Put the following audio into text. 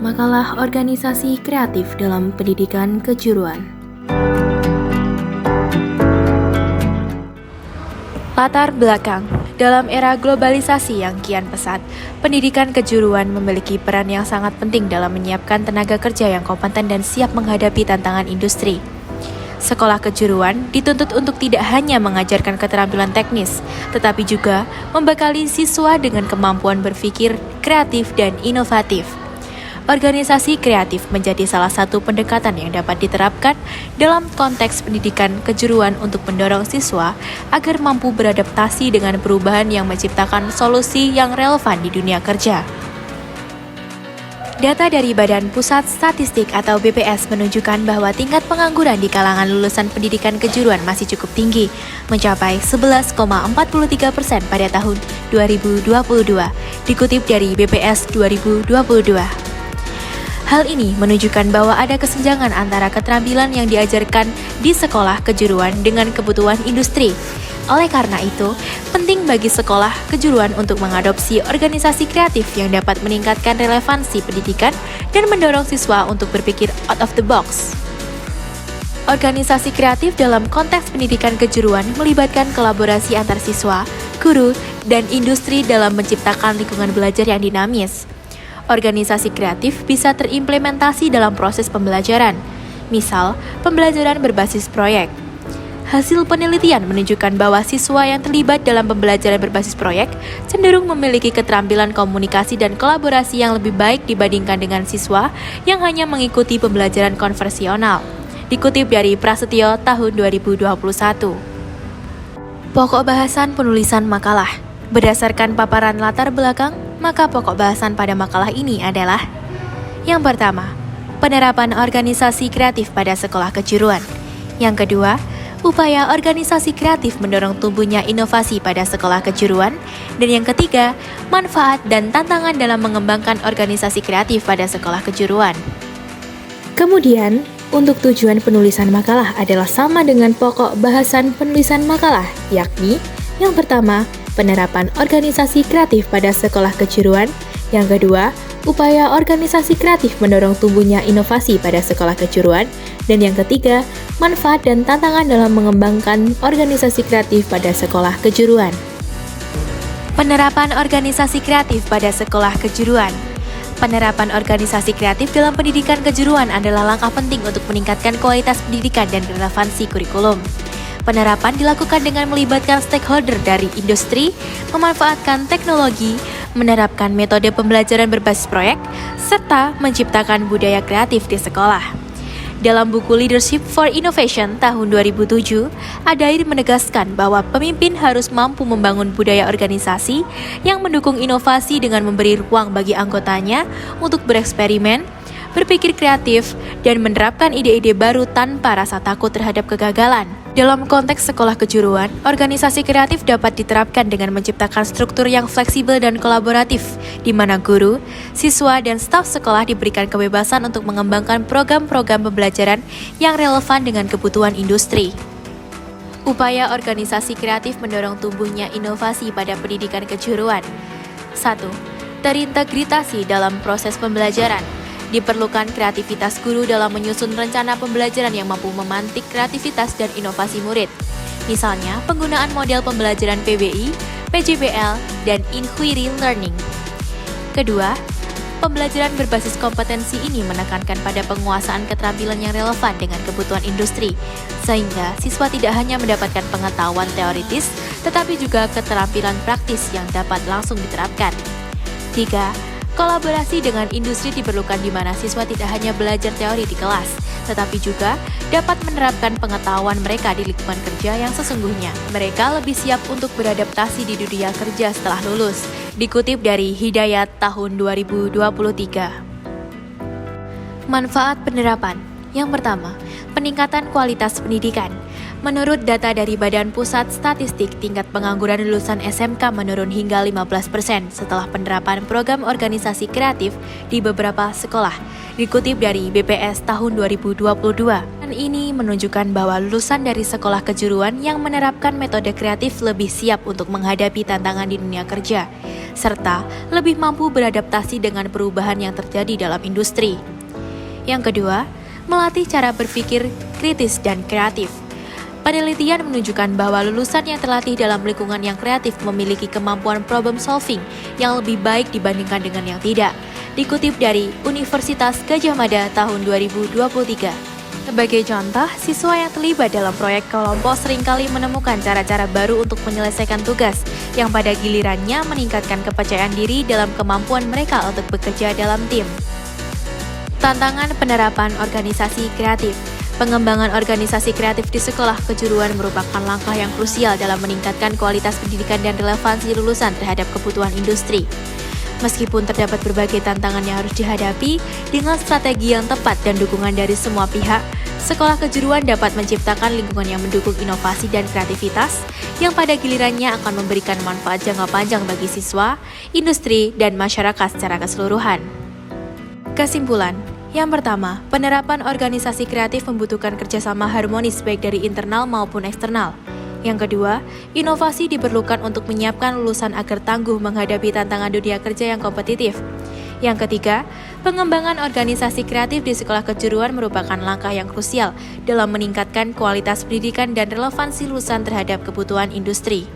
Makalah organisasi kreatif dalam pendidikan kejuruan. Latar belakang. Dalam era globalisasi yang kian pesat, pendidikan kejuruan memiliki peran yang sangat penting dalam menyiapkan tenaga kerja yang kompeten dan siap menghadapi tantangan industri. Sekolah kejuruan dituntut untuk tidak hanya mengajarkan keterampilan teknis, tetapi juga membekali siswa dengan kemampuan berpikir kreatif dan inovatif. Organisasi kreatif menjadi salah satu pendekatan yang dapat diterapkan dalam konteks pendidikan kejuruan untuk mendorong siswa agar mampu beradaptasi dengan perubahan yang menciptakan solusi yang relevan di dunia kerja. Data dari Badan Pusat Statistik atau BPS menunjukkan bahwa tingkat pengangguran di kalangan lulusan pendidikan kejuruan masih cukup tinggi, mencapai 11,43% pada tahun 2022, dikutip dari BPS 2022. Hal ini menunjukkan bahwa ada kesenjangan antara keterampilan yang diajarkan di sekolah kejuruan dengan kebutuhan industri. Oleh karena itu, penting bagi sekolah kejuruan untuk mengadopsi organisasi kreatif yang dapat meningkatkan relevansi pendidikan dan mendorong siswa untuk berpikir out of the box. Organisasi kreatif dalam konteks pendidikan kejuruan melibatkan kolaborasi antar siswa, guru, dan industri dalam menciptakan lingkungan belajar yang dinamis. Organisasi kreatif bisa terimplementasi dalam proses pembelajaran, misal pembelajaran berbasis proyek. Hasil penelitian menunjukkan bahwa siswa yang terlibat dalam pembelajaran berbasis proyek cenderung memiliki keterampilan komunikasi dan kolaborasi yang lebih baik dibandingkan dengan siswa yang hanya mengikuti pembelajaran konvensional. Dikutip dari Prasetyo tahun 2021. Pokok bahasan penulisan makalah. Berdasarkan paparan latar belakang, maka pokok bahasan pada makalah ini adalah: yang pertama, penerapan organisasi kreatif pada sekolah kejuruan. Yang kedua, upaya organisasi kreatif mendorong tumbuhnya inovasi pada sekolah kejuruan. Dan yang ketiga, manfaat dan tantangan dalam mengembangkan organisasi kreatif pada sekolah kejuruan. Kemudian, untuk tujuan penulisan makalah adalah sama dengan pokok bahasan penulisan makalah, yakni yang pertama, penerapan organisasi kreatif pada sekolah kejuruan. Yang kedua, upaya organisasi kreatif mendorong tumbuhnya inovasi pada sekolah kejuruan. Dan yang ketiga, manfaat dan tantangan dalam mengembangkan organisasi kreatif pada sekolah kejuruan. Penerapan organisasi kreatif pada sekolah kejuruan. Penerapan organisasi kreatif dalam pendidikan kejuruan adalah langkah penting untuk meningkatkan kualitas pendidikan dan relevansi kurikulum. Penerapan dilakukan dengan melibatkan stakeholder dari industri, memanfaatkan teknologi, menerapkan metode pembelajaran berbasis proyek, serta menciptakan budaya kreatif di sekolah. Dalam buku Leadership for Innovation tahun 2007, Adair menegaskan bahwa pemimpin harus mampu membangun budaya organisasi yang mendukung inovasi dengan memberi ruang bagi anggotanya untuk bereksperimen, berpikir kreatif, dan menerapkan ide-ide baru tanpa rasa takut terhadap kegagalan. Dalam konteks sekolah kejuruan, organisasi kreatif dapat diterapkan dengan menciptakan struktur yang fleksibel dan kolaboratif, di mana guru, siswa, dan staf sekolah diberikan kebebasan untuk mengembangkan program-program pembelajaran yang relevan dengan kebutuhan industri. Upaya organisasi kreatif mendorong tumbuhnya inovasi pada pendidikan kejuruan. 1. Terintegrasi dalam proses pembelajaran. Diperlukan kreativitas guru dalam menyusun rencana pembelajaran yang mampu memantik kreativitas dan inovasi murid. Misalnya, penggunaan model pembelajaran PBI, PJBL, dan Inquiry Learning. Kedua, pembelajaran berbasis kompetensi ini menekankan pada penguasaan keterampilan yang relevan dengan kebutuhan industri, sehingga siswa tidak hanya mendapatkan pengetahuan teoritis, tetapi juga keterampilan praktis yang dapat langsung diterapkan. 3. Kolaborasi dengan industri diperlukan di mana siswa tidak hanya belajar teori di kelas, tetapi juga dapat menerapkan pengetahuan mereka di lingkungan kerja yang sesungguhnya. Mereka lebih siap untuk beradaptasi di dunia kerja setelah lulus. Dikutip dari Hidayat tahun 2023. Manfaat penerapan. Yang pertama, peningkatan kualitas pendidikan. Menurut data dari Badan Pusat Statistik, tingkat pengangguran lulusan SMK menurun hingga 15% setelah penerapan program organisasi kreatif di beberapa sekolah. Dikutip dari BPS tahun 2022. Ini menunjukkan bahwa lulusan dari sekolah kejuruan yang menerapkan metode kreatif lebih siap untuk menghadapi tantangan di dunia kerja, serta lebih mampu beradaptasi dengan perubahan yang terjadi dalam industri. Yang kedua, melatih cara berpikir kritis dan kreatif. Penelitian menunjukkan bahwa lulusan yang terlatih dalam lingkungan yang kreatif memiliki kemampuan problem solving yang lebih baik dibandingkan dengan yang tidak. Dikutip dari Universitas Gadjah Mada tahun 2023. Sebagai contoh, siswa yang terlibat dalam proyek kelompok seringkali menemukan cara-cara baru untuk menyelesaikan tugas, yang pada gilirannya meningkatkan kepercayaan diri dalam kemampuan mereka untuk bekerja dalam tim. Tantangan penerapan organisasi kreatif. Pengembangan organisasi kreatif di sekolah kejuruan merupakan langkah yang krusial dalam meningkatkan kualitas pendidikan dan relevansi lulusan terhadap kebutuhan industri. Meskipun terdapat berbagai tantangan yang harus dihadapi, dengan strategi yang tepat dan dukungan dari semua pihak, sekolah kejuruan dapat menciptakan lingkungan yang mendukung inovasi dan kreativitas, yang pada gilirannya akan memberikan manfaat jangka panjang bagi siswa, industri, dan masyarakat secara keseluruhan. Kesimpulan, yang pertama, penerapan organisasi kreatif membutuhkan kerjasama harmonis baik dari internal maupun eksternal. Yang kedua, inovasi diperlukan untuk menyiapkan lulusan agar tangguh menghadapi tantangan dunia kerja yang kompetitif. Yang ketiga, pengembangan organisasi kreatif di sekolah kejuruan merupakan langkah yang krusial dalam meningkatkan kualitas pendidikan dan relevansi lulusan terhadap kebutuhan industri.